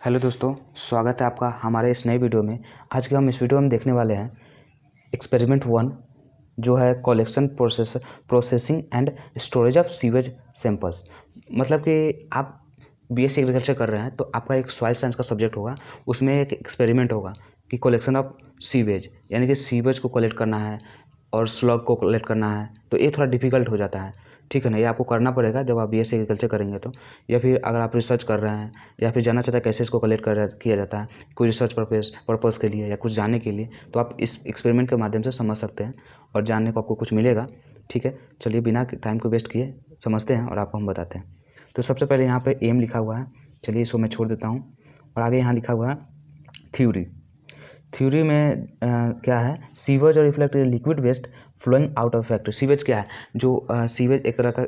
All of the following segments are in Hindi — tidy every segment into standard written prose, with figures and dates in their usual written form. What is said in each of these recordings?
हेलो दोस्तों, स्वागत है आपका हमारे इस नए वीडियो में। आज के हम इस वीडियो में देखने वाले हैं एक्सपेरिमेंट 1 जो है collection processing and storage of sewage samples. मतलब कि आप बीएससी एग्रीकल्चर कर रहे हैं तो आपका एक सॉइल साइंस का सब्जेक्ट होगा, उसमें एक एक्सपेरिमेंट होगा कि कलेक्शन ऑफ सीवेज, यानी कि सीवेज को कलेक्ट करना है और स्लग को कलेक्ट करना है। तो ये थोड़ा डिफिकल्ट हो जाता है, ठीक है ना। ये आपको करना पड़ेगा जब आप बीएससी एग्रीकल्चर करेंगे तो, या फिर अगर आप रिसर्च कर रहे हैं या फिर जानना चाहते हैं कैसे इसको कलेक्ट किया जाता है कोई रिसर्च पर्पज़ के लिए या कुछ जानने के लिए, तो आप इस एक्सपेरिमेंट के माध्यम से समझ सकते हैं और जानने को आपको कुछ मिलेगा। ठीक है, चलिए बिना टाइम को वेस्ट किए समझते हैं और आपको हम बताते हैं। तो सबसे पहले यहाँ पे एम लिखा हुआ है, चलिए इसको मैं छोड़ देता हूँ। और आगे यहाँ लिखा हुआ है थ्योरी में क्या है, सीवेज और reflect liquid waste flowing out of factory. Sewage क्या है, जो सीवेज एक तरह का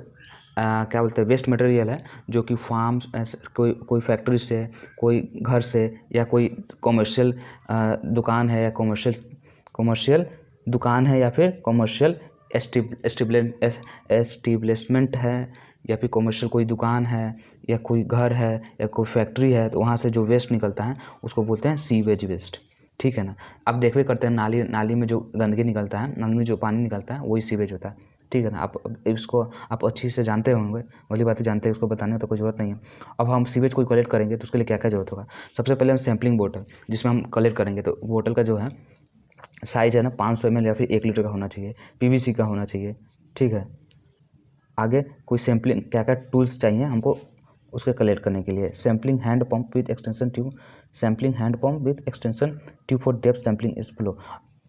क्या बोलते हैं वेस्ट मटेरियल है जो कि फार्म कोई फैक्ट्री से, कोई घर से, या कोई कॉमर्शियल दुकान है, या कॉमर्शियल दुकान है, या फिर कॉमर्शियल एस्टिब्लिशमेंट है, या फिर कॉमर्शियल कोई दुकान है, या कोई घर है, या कोई फैक्ट्री है, तो वहाँ से जो वेस्ट निकलता है उसको बोलते हैं सीवेज वेस्ट। ठीक है ना। अब देखते करते हैं नाली में जो गंदगी निकलता है, नाली में जो पानी निकलता है वही सीवेज होता है। ठीक है ना। आप इसको आप अच्छी से जानते होंगे, वाली बातें जानते हैं, उसको बताने की तो कोई ज़रूरत नहीं है। अब हम सीवेज को कलेक्ट करेंगे तो उसके लिए क्या क्या ज़रूरत होगा। सबसे पहले हम सैम्पलिंग बोतल जिसमें हम कलेक्ट करेंगे, तो बोतल का जो है साइज़ है ना 500 ml या फिर 1 लीटर का होना चाहिए, पीवीसी का होना चाहिए। ठीक है। आगे कोई सैम्पलिंग क्या क्या टूल्स चाहिए हमको उसके कलेक्ट करने के लिए। Sampling hand pump with extension tube, sampling hand pump with extension tube for depth sampling is flow.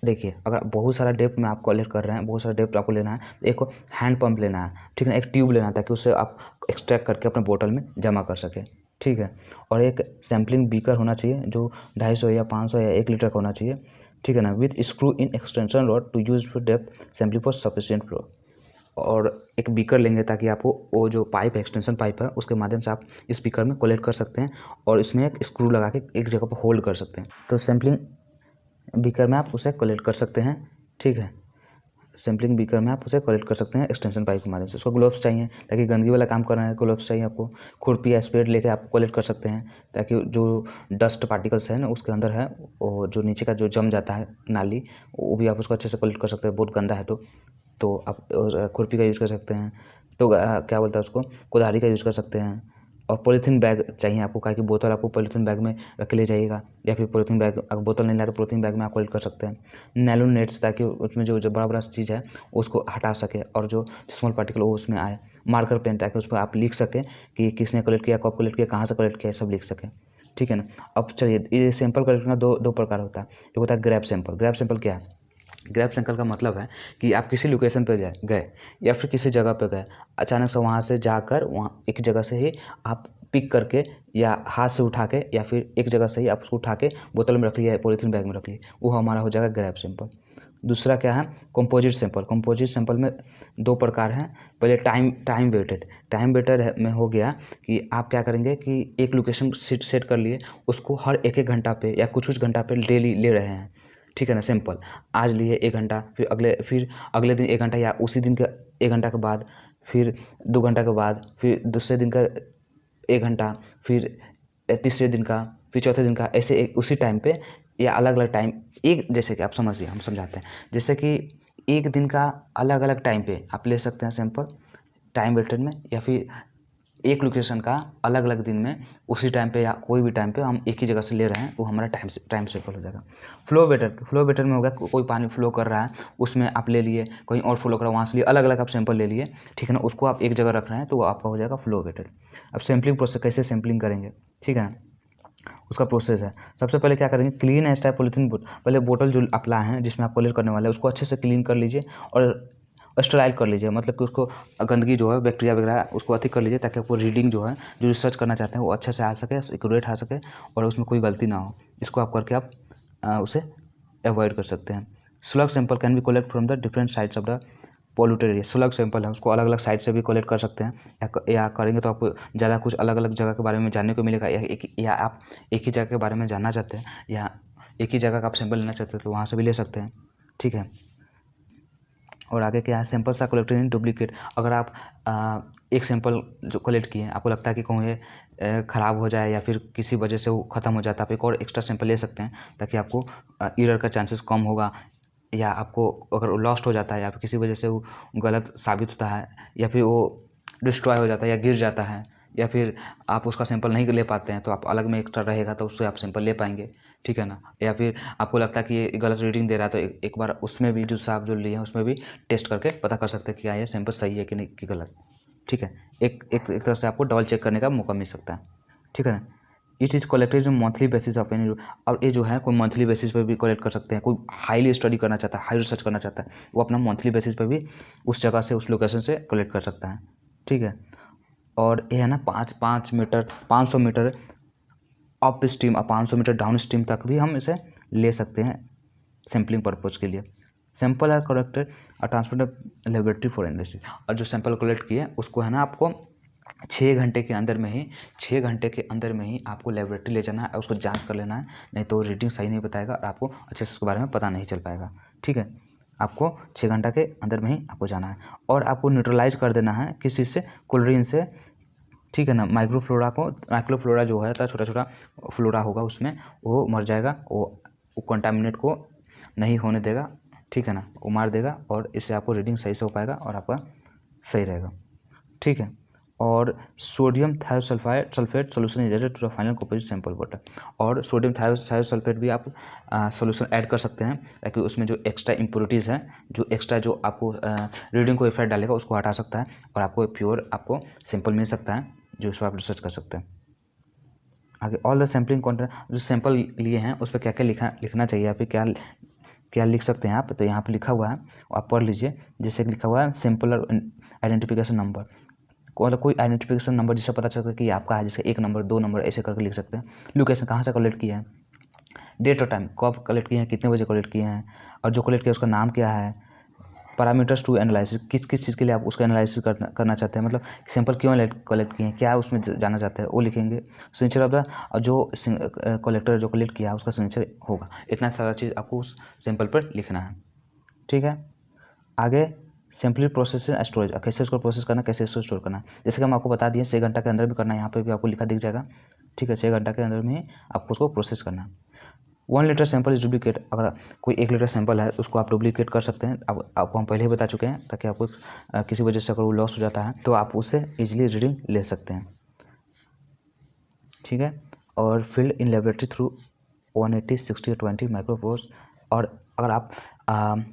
देखिए, अगर बहुत सारा डेप्थ में आप कलेक्ट कर रहे हैं, बहुत सारा डेप्थ आपको लेना है, तो एक हैंड पंप लेना है, ठीक है ना। एक ट्यूब लेना है ताकि उससे आप एक्सट्रैक्ट करके अपने बोतल में जमा कर सकें। ठीक है। और एक सैम्पलिंग बीकर होना चाहिए जो 250 या 500 या 1 लीटर का होना चाहिए। ठीक है ना। With screw in extension rod to use for depth sampling for sufficient flow. और एक बीकर लेंगे ताकि आपको वो जो पाइप है, एक्सटेंशन पाइप है, उसके माध्यम से आप इस बीकर में कलेक्ट कर सकते हैं और इसमें एक स्क्रू लगा के एक जगह पर होल्ड कर सकते हैं। तो सैम्पलिंग बीकर में आप उसे कलेक्ट कर सकते हैं। ठीक है। सैम्पलिंग बीकर में आप उसे कलेक्ट कर सकते हैं एक्सटेंशन पाइप के माध्यम से। उसको ग्लोव्स चाहिए ताकि गंदगी वाला काम कर रहे हैं, ग्लोव्स चाहिए आपको। खुरपी या स्पेड लेके आप कलेक्ट कर सकते हैं ताकि जो डस्ट पार्टिकल्स है ना उसके अंदर है, और जो नीचे का जो जम जाता है नाली, वो भी आप उसको अच्छे से कलेक्ट कर सकते हैं। बहुत गंदा है तो आप खुरपी का यूज़ कर सकते हैं। तो क्या बोलते हैं उसको, कुल्हाड़ी का यूज़ कर सकते हैं। और पॉलीथीन बैग चाहिए आपको, काहे कि बोतल आपको पॉलीथीन बैग में रख के ले जाइएगा, या फिर पॉलीथीन बैग अगर बोतल नहीं लाए तो पॉलीथीन बैग में आप कलेक्ट कर सकते हैं। नैलो नेट्स ताकि उसमें जो बड़ा बड़ा चीज़ है उसको हटा सके और जो स्मॉल पार्टिकल वो उसमें आए। मार्कर पेन ताकि उस पर आप लिख सकें कि किसने कलेक्ट किया, कब कलेक्ट किया, कहाँ से कलेक्ट किया, सब लिख सकें। ठीक है ना। अब चलिए, ये सैंपल कलेक्ट करना दो प्रकार होता है। एक होता है ग्रैब सैंपल। ग्रैब सैंपल क्या है, ग्रैब सैंपल का मतलब है कि आप किसी लोकेशन पर गए या फिर किसी जगह पर गए, अचानक से वहाँ से जाकर वहाँ एक जगह से ही आप पिक करके या हाथ से उठा के या फिर एक जगह से ही आप उसको उठा के बोतल में रख लिया, पॉलीथीन बैग में रख लिया, वो हमारा हो जाएगा ग्रैब सैंपल। दूसरा क्या है, कंपोजिट सैंपल। कंपोजिट सैंपल में दो प्रकार हैं। पहले टाइम वेटेड। टाइम वेटेड में हो गया कि आप क्या करेंगे कि एक लोकेशन सेट कर लिए, उसको हर एक घंटा पे या कुछ घंटा पे डेली ले रहे हैं। ठीक है ना। सिंपल, आज लिए 1 घंटा, फिर अगले दिन 1 घंटा, या उसी दिन का 1 घंटा के बाद, फिर 2 घंटा के बाद, फिर दूसरे दिन का 1 घंटा, फिर तीसरे दिन का, फिर चौथे दिन का, ऐसे उसी टाइम पे या अलग अलग टाइम। एक जैसे कि आप समझिए, हम समझाते हैं। जैसे कि एक दिन का अलग अलग टाइम पे आप ले सकते हैं सैंपल टाइम वेटेड में, या फिर एक लोकेशन का अलग अलग दिन में उसी टाइम पे या कोई भी टाइम पे हम एक ही जगह से ले रहे हैं, वो हमारा टाइम सैंपल हो जाएगा। फ्लो वेटर में होगा कोई पानी फ्लो कर रहा है, उसमें आप ले लिए, कहीं और फ्लो कर रहा है वहाँ से लिए, अलग अलग आप सैंपल ले लिए। ठीक है ना। उसको आप एक जगह रख रहे हैं तो वो आपका हो जाएगा फ्लो वेटर। अब सैम्पलिंग प्रोसेस, कैसे सैम्पलिंग करेंगे, ठीक है ना, उसका प्रोसेस है। सबसे पहले क्या करेंगे, क्लीन एज टाइप पॉलीथीन बोतल। पहले बोतल जो आप लाए हैं जिसमें आप कलेक्ट करने वाले हैं उसको अच्छे से क्लीन कर लीजिए और स्टराइल कर लीजिए, मतलब कि उसको गंदगी जो है, बैक्टीरिया वगैरह, उसको अति कर लीजिए ताकि आपको रीडिंग जो है, जो रिसर्च करना चाहते हैं वो अच्छे से आ सके, एक्यूरेट आ सके और उसमें कोई गलती ना हो। इसको आप करके आप उसे अवॉइड कर सकते हैं। Slug sample can be collect from the different sides of the polluted area. Slug sample है, उसको अलग अलग साइड से भी कलेक्ट कर सकते हैं, या करेंगे तो आपको ज़्यादा कुछ अलग अलग जगह के बारे में जानने को मिलेगा, या आप एक ही जगह के बारे में जानना चाहते हैं, या एक ही जगह का आप सैंपल लेना चाहते हैं तो वहाँ से भी ले सकते हैं। ठीक है। और आगे क्या है, samples are collected in duplicate. अगर आप एक सैंपल जो कलेक्ट किए हैं, आपको लगता है कि कहूँ ये ख़राब हो जाए या फिर किसी वजह से वो ख़त्म हो जाता है, आप एक और एक्स्ट्रा सैंपल ले सकते हैं ताकि आपको एरर का चांसेस कम होगा। या आपको अगर वो लॉस्ट हो जाता है या फिर किसी वजह से वो गलत साबित होता है या फिर वो डिस्ट्रॉय हो जाता है या गिर जाता है या फिर आप उसका सैंपल नहीं ले पाते हैं, तो आप अलग में एक्स्ट्रा रहेगा तो उससे आप सैंपल ले पाएंगे, ठीक है ना। या फिर आपको लगता है कि ये गलत रीडिंग दे रहा है तो एक बार उसमें भी जो आप जो लिए हैं उसमें भी टेस्ट करके पता कर सकते हैं कि क्या ये सैंपल सही है कि नहीं कि गलत, ठीक है। एक तरह से आपको डबल चेक करने का मौका मिल सकता है, ठीक है ना। It is collected on monthly basis of any. और ये जो है कोई मंथली बेसिस पर भी कलेक्ट कर सकते हैं। कोई हाईली स्टडी करना चाहता है, हाई रिसर्च करना चाहता है, वो अपना मंथली बेसिस पर भी उस जगह से उस लोकेशन से कलेक्ट कर सकता है, ठीक है। और ये है ना 500 मीटर अप स्ट्रीम और 500 मीटर डाउन स्ट्रीम तक भी हम इसे ले सकते हैं सैम्पलिंग पर्पज़ के लिए। सैंपल आर कलेक्टेड और ट्रांसपोर्टेड लेबोरेटरी फॉर एनालिसिस। और जो सैंपल कलेक्ट किए उसको है ना आपको 6 घंटे के अंदर में ही आपको लेबोरेटरी ले जाना है और उसको जांच कर लेना है, नहीं तो रीडिंग सही नहीं बताएगा और आपको अच्छे से उसके बारे में पता नहीं चल पाएगा, ठीक है। आपको 6 घंटा के अंदर में ही आपको जाना है और आपको न्यूट्रलाइज कर देना है किसी से, क्लोरीन से, ठीक है ना। माइक्रोफ्लोरा जो है छोटा छोटा फ्लोरा होगा उसमें, वो मर जाएगा, वो कंटामिनेट को नहीं होने देगा, ठीक है ना, वो मार देगा और इससे आपको रीडिंग सही से हो पाएगा और आपका सही रहेगा, ठीक है। और sodium thiosulphate solution is added to the final composite sample water. और सोडियम थायोसल्फेट भी आप सोल्यूशन ऐड कर सकते हैं ताकि उसमें जो एक्स्ट्रा इम्प्योरिटीज़ हैं, जो एक्स्ट्रा जो आपको रीडिंग को इफेक्ट डालेगा उसको हटा सकता है और आपको प्योर आपको सैंपल मिल सकता है जो इस पर आप रिसर्च कर सकते हैं। आगे ऑल द सैम्पलिंग कंटेंट, जो सैंपल लिए हैं उस पर क्या क्या लिखना चाहिए या फिर क्या लिख सकते हैं आप, तो यहाँ पे लिखा हुआ है, आप पढ़ लीजिए। जैसे लिखा हुआ है सैंपल आइडेंटिफिकेशन नंबर, कोई आइडेंटिफिकेशन नंबर जिससे पता चलता है कि आपका है, जैसे 1 नंबर 2 नंबर ऐसे करके लिख सकते हैं। लोकेशन कहाँ से कलेक्ट किया है, डेट और टाइम कब कलेक्ट किए हैं, कितने बजे कलेक्ट किए हैं, और जो कलेक्ट किया उसका नाम क्या है। पैरामीटर्स टू एनालिसिस, किस चीज़ के लिए आप उसका एनालिसिस करना चाहते हैं, मतलब सैंपल क्यों कलेक्ट किए हैं, क्या उसमें जाना चाहते हैं, वो लिखेंगे। सिग्नेचर ऑफ द, और जो कलेक्टर जो कलेक्ट किया उसका सिग्नेचर होगा। इतना सारा चीज़ आपको उस सैंपल पर लिखना है, ठीक है। आगे सिंपली प्रोसेस एंड स्टोरेज, कैसे उसको प्रोसेस करना, कैसे इसको स्टोर करना। जैसे कि हम आपको बता दिए 6 घंटा के अंदर भी करना है, यहाँ पे भी आपको लिखा दिख जाएगा, ठीक है। 6 घंटा के अंदर में ही आपको उसको प्रोसेस करना है। 1 लीटर सैंपल इज डुप्लीकेट, अगर कोई 1 लीटर सैंपल है उसको आप डुप्लीकेट कर सकते हैं। अब आपको हम पहले ही बता चुके हैं, ताकि आपको किसी वजह से अगर वो लॉस हो जाता है तो आप उससे ईजिली रीडिंग ले सकते हैं, ठीक है। और फील्ड इन लेबोरेटरी थ्रू 180, 60 और 20 माइक्रोपोर्स। और अगर आप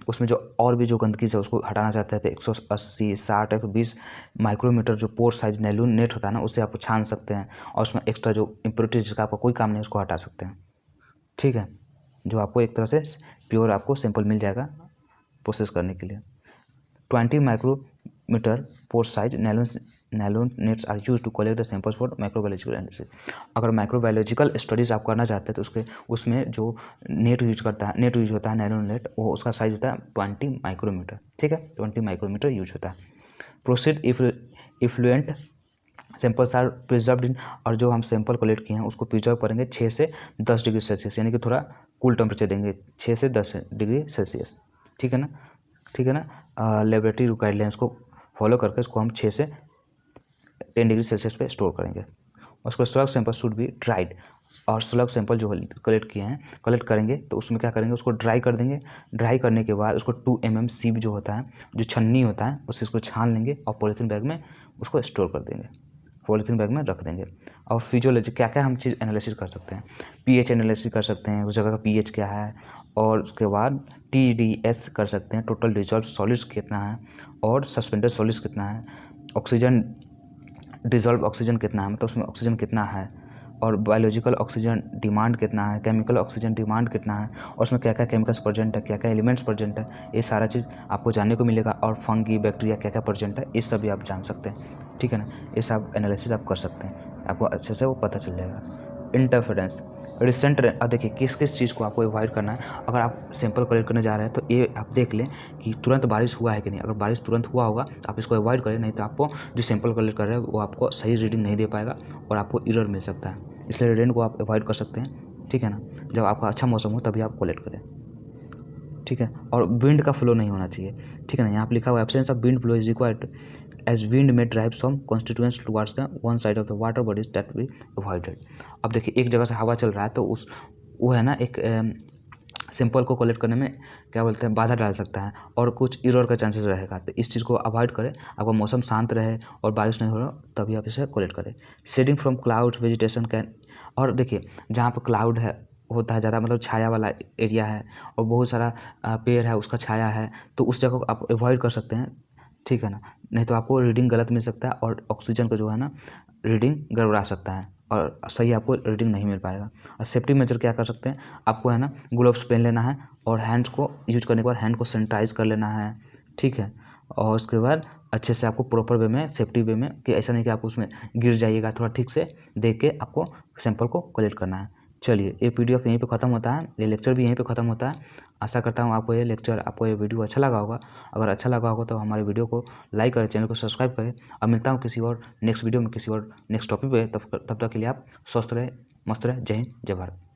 उसमें जो और भी जो गंदगी है उसको हटाना चाहते हैं तो 180, 60 या 20 माइक्रोमीटर जो पोर साइज नैलून नेट होता है ना, उससे आप छान सकते हैं और उसमें एक्स्ट्रा जो इम्प्योरिटीज जिसका आपका कोई काम नहीं उसको हटा सकते हैं, ठीक है। जो आपको एक तरह से प्योर आपको सैंपल मिल जाएगा प्रोसेस करने के लिए। 20 micrometre pore size nylon nets are used to collect the samples for microbiological analysis. अगर माइक्रोबायोलॉजिकल स्टडीज़ आप करना चाहते हैं तो उसमें जो नेट यूज होता है नैलून नेट, वो उसका साइज होता है 20 माइक्रोमीटर, ठीक है। 20 माइक्रोमीटर यूज होता है। Proceed effluent samples are preserved in, और जो हम सैंपल कलेक्ट किए हैं उसको प्रिजर्व करेंगे 6 से 10 डिग्री सेल्सियस, यानी कि थोड़ा कूल टेम्परेचर देंगे 6 से 10 डिग्री सेल्सियस, ठीक है ना। लेबोरेटरी गाइडलाइंस को फॉलो करके इसको हम 6 से 10 डिग्री सेल्सियस पे स्टोर करेंगे। उसको slug sample should be dried, और स्लग सैंपल जो कलेक्ट किए हैं कलेक्ट करेंगे तो उसमें क्या करेंगे, उसको ड्राई कर देंगे। ड्राई करने के बाद उसको 2 mm सीप जो होता है, जो छन्नी होता है, उससे इसको छान लेंगे और पॉलीथीन बैग में उसको स्टोर कर देंगे, पॉलीथीन बैग में रख देंगे। और फिजियोलॉजी क्या क्या हम चीज़ एनालिसिस कर सकते हैं, पीएच एनालिसिस कर सकते हैं, उस जगह का पीएच क्या है, और उसके बाद TDS कर सकते हैं, टोटल डिजॉल्व सॉलिड्स कितना है, और सस्पेंडेड सॉलिड्स कितना है, ऑक्सीजन डिजॉल्व ऑक्सीजन कितना है, मतलब उसमें ऑक्सीजन कितना है, और बायोलॉजिकल ऑक्सीजन डिमांड कितना है, केमिकल ऑक्सीजन डिमांड कितना है, और उसमें क्या क्या केमिकल्स प्रेजेंट है, क्या क्या एलिमेंट्स प्रेजेंट है, ये सारा चीज़ आपको जानने को मिलेगा। और फंगी बैक्टीरिया क्या क्या प्रेजेंट है, ये सब भी आप जान सकते हैं, ठीक है ना। ये सब एनालिसिस आप कर सकते हैं, आपको अच्छे से वो पता चल जाएगा। इंटरफेरेंस रिसेंट, अब देखिए किस चीज़ को आपको अवॉइड करना है। अगर आप सैंपल कलेक्ट करने जा रहे हैं तो ये आप देख लें कि तुरंत बारिश हुआ है कि नहीं। अगर बारिश तुरंत हुआ होगा तो आप इसको अवॉइड करें, नहीं तो आपको जो सैंपल कलेक्ट कर रहे हैं वो आपको सही रीडिंग नहीं दे पाएगा और आपको एरर मिल सकता है। इसलिए रेन को आप अवॉइड कर सकते हैं, ठीक है ना। जब आपका अच्छा मौसम हो तभी आप कलेक्ट करें, ठीक है, और विंड का फ्लो नहीं होना चाहिए, ठीक है ना। यहाँ पर लिखा हुआ absence of wind flow is required as wind may drive some constituents towards the one side of the water bodies that be avoided. अब देखिए एक जगह से हवा चल रहा है तो वो है ना एक सैंपल को कलेक्ट करने में क्या बोलते हैं बाधा डाल सकता है और कुछ एरर का चांसेस रहेगा, तो इस चीज़ को अवॉइड करें। आपका मौसम शांत रहे और बारिश नहीं हो रहा तभी आप इसे कलेक्ट करें। Shading from cloud vegetation can, और देखिए जहाँ पर क्लाउड है होता है ज़्यादा, मतलब छाया वाला एरिया है और बहुत सारा पेड़ है उसका छाया है, तो उस जगह को आप अवॉइड कर सकते हैं, ठीक है ना। नहीं तो आपको रीडिंग गलत मिल सकता है और ऑक्सीजन को जो है ना रीडिंग गड़बड़ा सकता है और सही आपको रीडिंग नहीं मिल पाएगा। और सेफ्टी मेजर क्या कर सकते हैं, आपको है ना ग्लव्स पहन लेना है और हैंड्स को यूज करने के बाद हैंड को सैनिटाइज कर लेना है, ठीक है। और उसके बाद अच्छे से आपको प्रॉपर वे में, सेफ्टी वे में, कि ऐसा नहीं कि आप उसमें गिर जाइएगा, थोड़ा ठीक से देख के आपको सैंपल को कलेक्ट करना है। चलिए ये PDF यहीं पे ख़त्म होता है, ये लेक्चर भी यहीं पे ख़त्म होता है। आशा करता हूँ आपको ये लेक्चर, आपको ये वीडियो अच्छा लगा होगा। अगर अच्छा लगा होगा तो हमारे वीडियो को लाइक करें, चैनल को सब्सक्राइब करें। और मिलता हूँ किसी और नेक्स्ट वीडियो में, किसी और नेक्स्ट टॉपिक पे। तब तक के लिए आप स्वस्थ रहें, मस्त रहें। जय हिंद, जय भारत।